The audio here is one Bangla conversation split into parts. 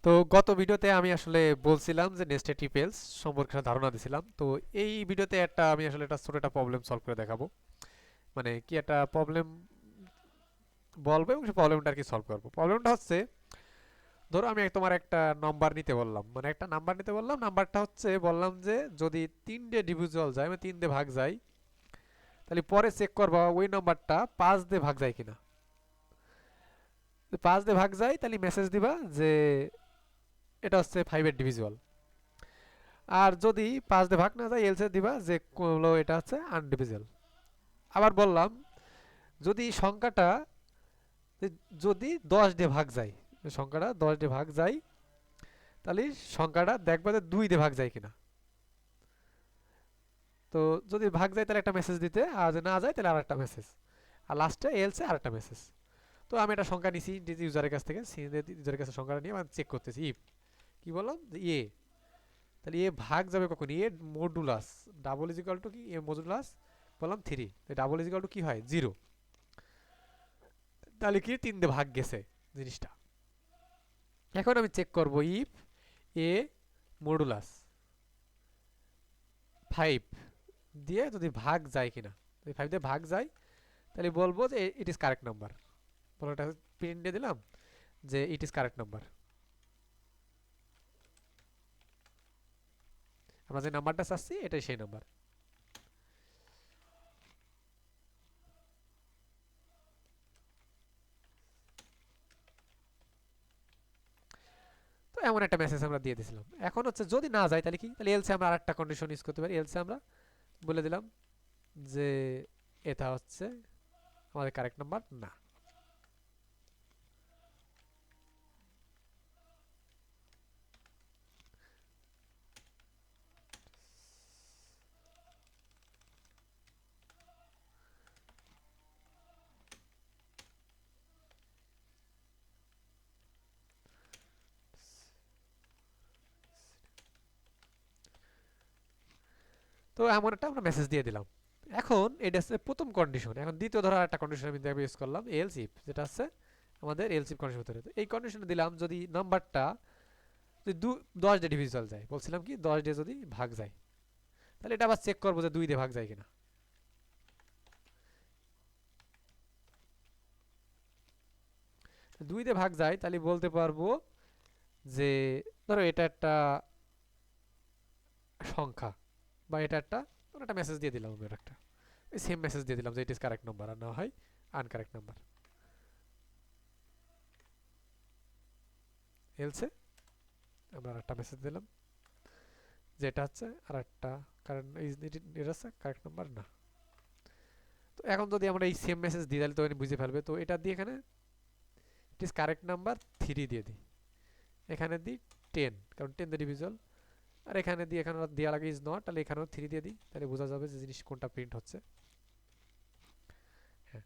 তো গত ভিডিওতে আমি আসলে বলছিলাম যে নেস্টেড ইফ এলস সম্পর্কে একটা ধারণা দিছিলাম। তো এই ভিডিওতে আমি আসলে একটা ছোট একটা প্রবলেম সলভ করে দেখাবো। মানে কি একটা প্রবলেম বলবো এবং সেই প্রবলেমটা আর কি সলভ করবো। প্রবলেমটা হচ্ছে, ধরো আমি তোমার একটা নাম্বার নিতে বললাম, মানে একটা নাম্বার নিতে বললাম, নাম্বারটা হচ্ছে বললাম যে যদি 3 দিয়ে ডিভিজিবল যায়, মানে 3 দিয়ে ভাগ যায়, তাহলে পরে চেক করবা ওই নাম্বারটা 5 দিয়ে ভাগ যায় কিনা। 5 দিয়ে ভাগ যায় তাহলে মেসেজ দিবা যে এটা হচ্ছে 5 এর ডিভিজিবল। আর যদি 5 দিয়ে ভাগ না যায় এলসে দিবা যে হলো এটা হচ্ছে আনডিভিজিবল। আবার বললাম যদি সংখ্যাটা যদি 10 দিয়ে ভাগ যায়, সংখ্যাটা 10 দিয়ে ভাগ যায়, তাহলে সংখ্যাটা দেখবা যে 2 দিয়ে ভাগ যায় কিনা। তো যদি ভাগ যায় তাহলে একটা মেসেজ দিতে, আর যদি না যায় তাহলে আরেকটা মেসেজ, আর লাস্টে এলসে আরেকটা মেসেজ। তো আমি একটা সংখ্যা নিছি ইউজারের কাছ থেকে, ইউজারের কাছে সংখ্যাটা নিয়ে আমি চেক করতেছি ইফ কি বললাম যে এ, তাহলে এ ভাগ যাবে কখন, a modulus double is equal to কি, এ মডুলাস বললাম 3, ডাবল ইজ ইকুয়াল টু কি হয় 0, তাহলে কি 3 দিয়ে ভাগ গেছে জিনিসটা। এখন আমি চেক করব ইফ এ মডুলাস 5 দিয়ে যদি ভাগ যায় কিনা। যদি 5 দিয়ে ভাগ যায় তাহলে বলবো যে ইট ইজ কারেক্ট নাম্বার। বলো এটা প্রিন্ট দিয়ে দিলাম যে ইট ইজ কারেক্ট নাম্বার। আমরা যে নাম্বারটা চাচ্ছি এটাই সেই নাম্বার। তো এমন একটা মেসেজ আমরা দিয়ে দিয়েছিলাম। এখন হচ্ছে যদি না যায় তাহলে কি, তাহলে এলসে আমরা আরেকটা কন্ডিশন ইউজ করতে পারি। এলসে আমরা বলে দিলাম যে এটা হচ্ছে আমাদের কারেক্ট নাম্বার না। তো এমন একটা আমরা মেসেজ দিয়ে দিলাম। এখন এটা হচ্ছে প্রথম কন্ডিশন। এখন দ্বিতীয় ধরো একটা কন্ডিশন আমি ইউজ করলাম এলস ইফ, যেটা হচ্ছে আমাদের এলস ইফ কন্ডিশন ভিতরে। তো এই কন্ডিশনে দিলাম যদি নাম্বারটা যদি 10 দিয়ে ডিভিজিবল যায়, বলছিলাম কি 10 দিয়ে যদি ভাগ যায়, তাহলে এটা আবার চেক করবো যে 2 দিয়ে ভাগ যায় কিনা। 2 দিয়ে ভাগ যায় তাহলে বলতে পারবো যে ধরো এটা একটা সংখ্যা, বা এটা একটা একটা মেসেজ দিয়ে দিলাম, আমি একটা সেম মেসেজ দিয়ে দিলাম যে ইট ইজ কারেক্ট নাম্বার, আর না হয় আনকারেক্ট নাম্বার। এলসে আমরা একটা মেসেজ দিলাম যে এটা হচ্ছে আর একটা কারেন্ট, এটা হচ্ছে কারেক্ট নাম্বার না। তো এখন যদি আমরা এই সেম মেসেজ দিই তাহলে তো উনি বুঝে ফেলবে। তো এটা দিয়ে এখানে ইট ইজ কারেক্ট নাম্বার 3 দিয়ে দিই, এখানে দিই 10, কারণ 10 দিয়ে ডিভিজিবল, আর এখানে দিয়ে এখানে দেওয়া লাগে ইজ নট, তাহলে এখানেও 3 দিয়ে দিই, তাহলে বোঝা যাবে যে জিনিস কোনটা প্রিন্ট হচ্ছে। হ্যাঁ,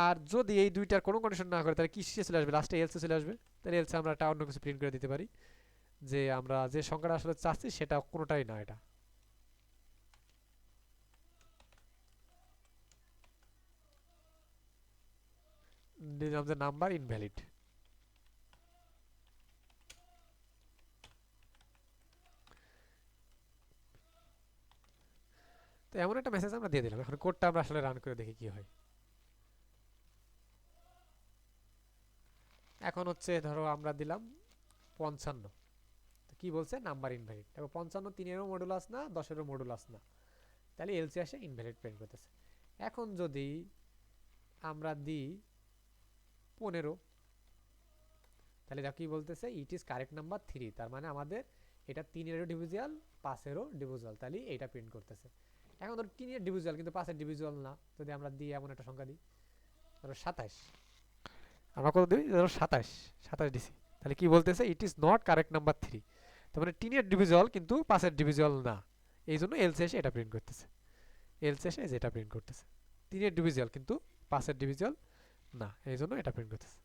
আর যদি এই দুইটার কোনো কন্ডিশন না করে তাহলে কি চলে আসবে, লাস্টে এলসে চলে আসবে। তাহলে এলসে আমরা একটা অন্য কিছু প্রিন্ট করে দিতে পারি যে আমরা যে সংখ্যাটা আসলে চাচ্ছি সেটা কোনোটাই না, এটা দিলাম যে নাম্বার ইনভ্যালিড। তো এমন একটা মেসেজ আমরা দিয়ে দিলাম। এখন কোডটা আমরা আসলে রান করে দেখি কি হয়। এখন হচ্ছে ধরো আমরা দিলাম 55, তো কি বলছে নাম্বার ইনভ্যালিড। দেখো 55 3-এরও মডুলাস না, 10-এরও মডুলাস না, তাহলে এলসি আসে ইনভ্যালিড প্রিন্ট করতেছে। এখন যদি আমরা দিই 15, তাহলে দেখো কি বলতেছে ইট ইজ কারেক্ট নাম্বার 3, তার মানে আমাদের এটা 3-এরও ডিভিজিয়াল 5-এরও ডিভিজিয়াল, তাহলে এইটা প্রিন্ট করতেছে। এখন ধরো 3-এর ডিভিজিয়াল কিন্তু 5-এর ডিভিজিয়াল না, যদি আমরা দিই এমন একটা সংখ্যা দিই ধরো 27, আমরা কত দিই ধরো 27, 27 দিছি, তাহলে কি বলতেছে it is not correct number 3, তার মানে 3-এর ডিভিজিয়াল কিন্তু 5-এর ডিভিজিয়াল না, এই জন্য এলসি এসে এটা প্রিন্ট করতেছে। এলসি এসে যেটা প্রিন্ট করতেছে 3-এর ডিভিজিয়াল কিন্তু 5-এর ডিভিজিয়াল না, এই জন্য এটা প্রিন্ট করতেছে।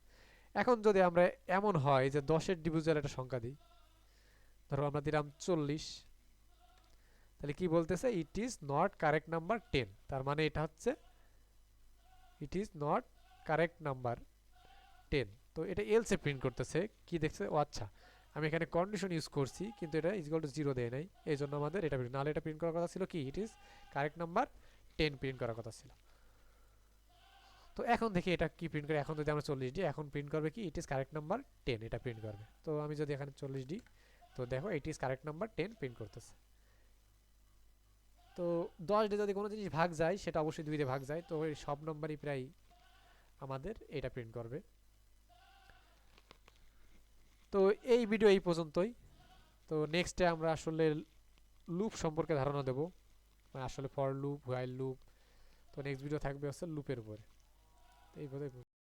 এখন যদি আমরা এমন হয় যে 10-এর ডিভিজিয়াল একটা সংখ্যা দিই, ধরো আমরা দিলাম 40, তাহলে কি বলতেছে it is not correct number 10, তার মানে এটা হচ্ছে it is not correct number 10। তো এটা এলসে প্রিন্ট করতেছে, কি দেখছে ও আচ্ছা আমি এখানে কন্ডিশন ইউজ করছি কিন্তু এটা ইজ ইকুয়াল টু 0 দেয় নাই, এই জন্য আমাদের এটা প্রিন্ট, নাহলে এটা প্রিন্ট করার কথা ছিল কি it is correct number 10 print করার কথা ছিল। তো এখন দেখি এটা কি প্রিন্ট করে, এখন যদি আমরা 40 দিই এখন প্রিন্ট করবে কি ইট ইজ কারেক্ট নাম্বার 10 এটা প্রিন্ট করবে। তো আমি যদি এখানে 40 দিই তো দেখো it is correct number 10 print করতেছে। তো 10 দিয়ে যদি কোনো জিনিস ভাগ যায় সেটা অবশ্যই 2 দিয়ে ভাগ যায়, তো এই সব নাম্বারই প্রায় আমাদের এটা প্রিন্ট করবে। তো এই ভিডিও এই পর্যন্তই। তো নেক্সটে আমরা আসলে লুপ সম্পর্কে ধারণা দেব, মানে আসলে ফর লুপ, হোয়াইল লুপ। তো নেক্সট ভিডিও থাকবে হচ্ছে লুপের উপরে। এই বোধহয়